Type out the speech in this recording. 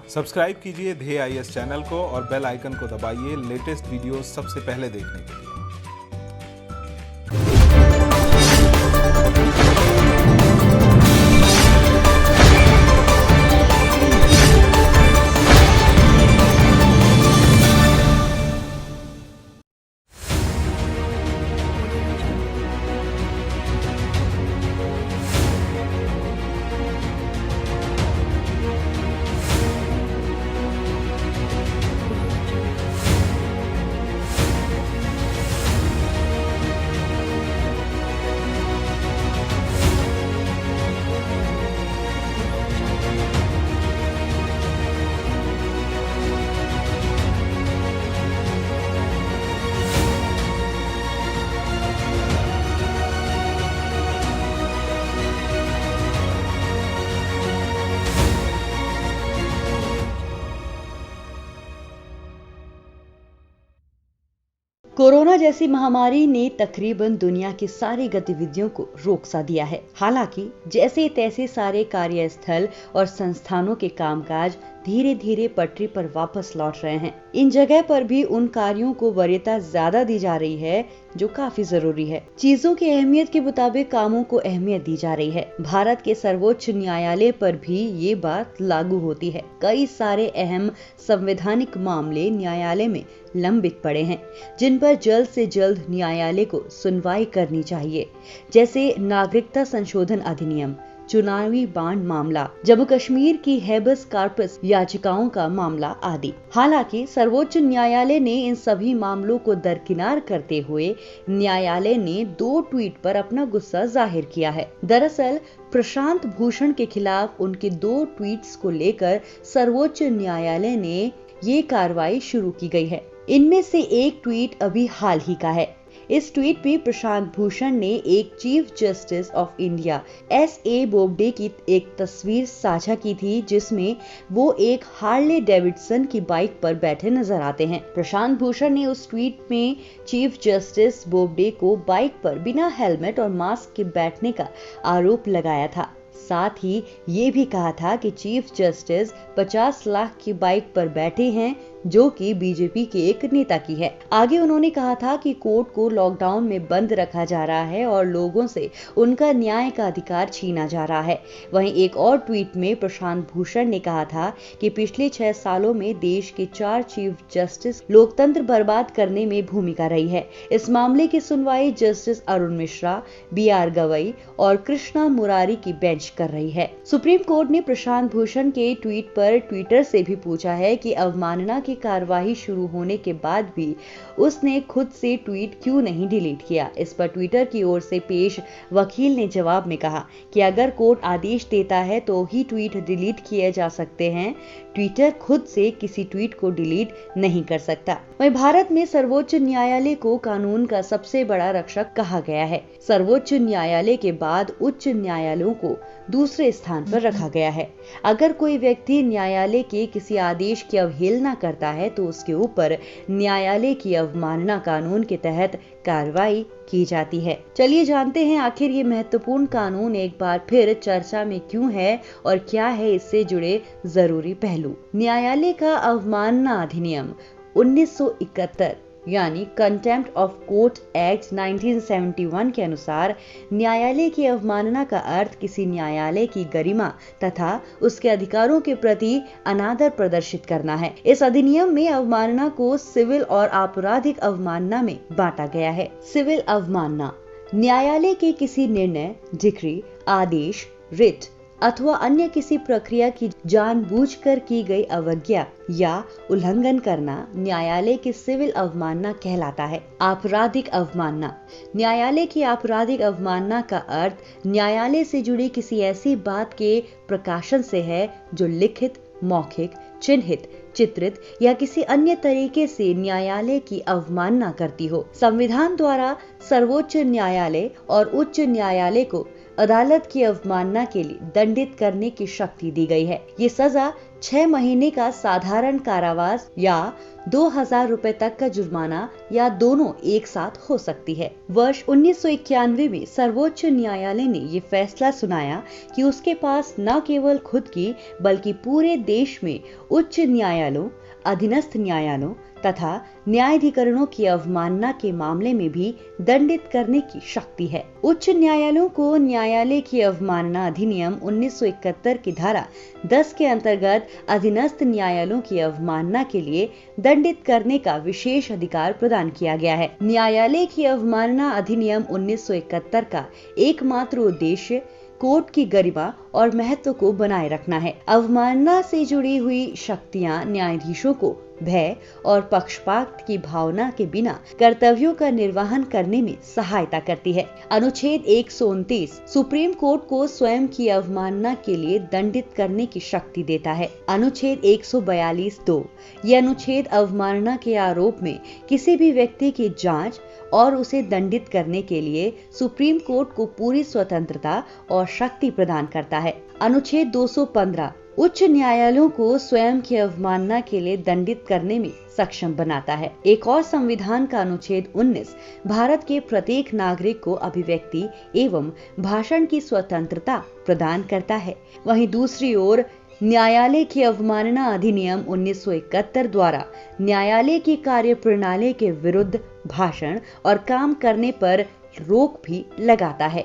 Subscribe कीजिए ध्येय IAS channel को और बेल आइकन को दबाइए लेटेस्ट वीडियो सबसे पहले देखने के लिए। कोरोना जैसी महामारी ने तकरीबन दुनिया की सारी गतिविधियों को रोक सा दिया है। हालांकि जैसे तैसे सारे कार्यस्थल और संस्थानों के कामकाज धीरे धीरे पटरी पर वापस लौट रहे हैं। इन जगह पर भी उन कार्यों को वरीयता ज्यादा दी जा रही है जो काफी जरूरी है। चीजों की अहमियत के मुताबिक कामों को अहमियत दी जा रही है। भारत के सर्वोच्च न्यायालय पर भी ये बात लागू होती है। कई सारे अहम संवैधानिक मामले न्यायालय में लंबित पड़े हैं, जिन पर जल्द से जल्द न्यायालय को सुनवाई करनी चाहिए, जैसे नागरिकता संशोधन अधिनियम, चुनावी बांड मामला, जम्मू कश्मीर की हेबस कार्पस याचिकाओं का मामला आदि। हालांकि सर्वोच्च न्यायालय ने इन सभी मामलों को दरकिनार करते हुए न्यायालय ने 2 ट्वीट पर अपना गुस्सा जाहिर किया है। दरअसल प्रशांत भूषण के खिलाफ उनके 2 ट्वीट्स को लेकर सर्वोच्च न्यायालय ने ये कार्रवाई शुरू की गई है। इनमें से एक ट्वीट अभी हाल ही का है। इस ट्वीट में प्रशांत भूषण ने एक chief justice of India S.A. Bobde की एक तस्वीर साझा की थी, जिसमें वो एक हार्ले डेविडसन की बाइक पर बैठे नजर आते हैं। प्रशांत भूषण ने उस ट्वीट में चीफ जस्टिस बोबडे को बाइक पर बिना हेलमेट और मास्क के बैठने का आरोप लगाया था। साथ ही ये भी कहा था कि चीफ जस्टिस 50 लाख की बाइक पर बैठे हैं, जो कि बीजेपी के एक नेता की है। आगे उन्होंने कहा था कि कोर्ट को लॉकडाउन में बंद रखा जा रहा है और लोगों से उनका न्याय का अधिकार छीना जा रहा है। वहीं एक और ट्वीट में प्रशांत भूषण ने कहा था कि पिछले 6 सालों में देश के 4 चीफ जस्टिस लोकतंत्र बर्बाद करने में भूमिका रही है। इस मामले की सुनवाई जस्टिस अरुण मिश्रा, B.R. गवई और कृष्णा मुरारी की बेंच कर रही है। सुप्रीम कोर्ट ने प्रशांत भूषण के ट्वीट पर ट्विटर से भी पूछा है कि अवमानना की कार्यवाही शुरू होने के बाद भी उसने खुद से ट्वीट क्यों नहीं डिलीट किया। इस पर ट्विटर की ओर से पेश वकील ने जवाब में कहा कि अगर कोर्ट आदेश देता है तो ही ट्वीट डिलीट किए जा सकते हैं। ट्विटर खुद से किसी ट्वीट को डिलीट नहीं कर सकता। वहीं भारत में सर्वोच्च न्यायालय को कानून का सबसे बड़ा रक्षक कहा गया है। सर्वोच्च न्यायालय के बाद उच्च न्यायालयों को दूसरे स्थान पर रखा गया है। अगर कोई व्यक्ति न्यायालय के किसी आदेश की अवहेलना करता है तो उसके ऊपर न्यायालय की अवमानना कानून के तहत कार्रवाई की जाती है। चलिए जानते हैं आखिर ये महत्वपूर्ण कानून एक बार फिर चर्चा में क्यों है और क्या है इससे जुड़े जरूरी पहलू। न्यायालय का अवमानना अधिनियम 1971 यानी कंटेम्प्ट ऑफ कोर्ट एक्ट 1971 के अनुसार न्यायालय की अवमानना का अर्थ किसी न्यायालय की गरिमा तथा उसके अधिकारों के प्रति अनादर प्रदर्शित करना है। इस अधिनियम में अवमानना को सिविल और आपराधिक अवमानना में बांटा गया है। सिविल अवमानना न्यायालय के किसी निर्णय, डिक्री, आदेश, रिट अथवा अन्य किसी प्रक्रिया की जानबूझकर की गई अवज्ञा या उल्लंघन करना न्यायालय की सिविल अवमानना कहलाता है। आपराधिक अवमानना न्यायालय की आपराधिक अवमानना का अर्थ न्यायालय से जुड़ी किसी ऐसी बात के प्रकाशन से है जो लिखित, मौखिक, चिन्हित, चित्रित या किसी अन्य तरीके से न्यायालय की अवमानना करती हो। संविधान द्वारा सर्वोच्च न्यायालय और उच्च न्यायालय को अदालत की अवमानना के लिए दंडित करने की शक्ति दी गई है। ये सजा 6 महीने का साधारण कारावास या 2000 रुपए तक का जुर्माना या दोनों एक साथ हो सकती है। वर्ष 1991 में सर्वोच्च न्यायालय ने ये फैसला सुनाया कि उसके पास न केवल खुद की बल्कि पूरे देश में उच्च न्यायालयों, अधीनस्थ न्यायालयों तथा न्यायाधिकरणों की अवमानना के मामले में भी दंडित करने की शक्ति है। उच्च न्यायालयों को न्यायालय की अवमानना अधिनियम 1971 की धारा 10 के अंतर्गत अधीनस्थ न्यायालयों की अवमानना के लिए दंडित करने का विशेष अधिकार प्रदान किया गया है। न्यायालय की अवमानना अधिनियम 1971 का एकमात्र उद्देश्य कोर्ट की गरिमा और महत्व को बनाए रखना है। अवमानना से जुड़ी हुई शक्तियां न्यायाधीशों को भय और पक्षपात की भावना के बिना कर्तव्यों का निर्वहन करने में सहायता करती है। अनुच्छेद 129 सुप्रीम कोर्ट को स्वयं की अवमानना के लिए दंडित करने की शक्ति देता है। अनुच्छेद 142(2) यह अनुच्छेद अवमानना के आरोप में किसी भी व्यक्ति की जांच और उसे दंडित करने के लिए सुप्रीम कोर्ट को पूरी स्वतंत्रता और शक्ति प्रदान करता है। अनुच्छेद 215 उच्च न्यायालयों को स्वयं की अवमानना के लिए दंडित करने में सक्षम बनाता है। एक और संविधान का अनुच्छेद 19 भारत के प्रत्येक नागरिक को अभिव्यक्ति एवं भाषण की स्वतंत्रता प्रदान करता है। वहीं दूसरी ओर न्यायालय की अवमानना अधिनियम 1971 द्वारा न्यायालय की कार्य प्रणाली के विरुद्ध भाषण और काम करने पर रोक भी लगाता है।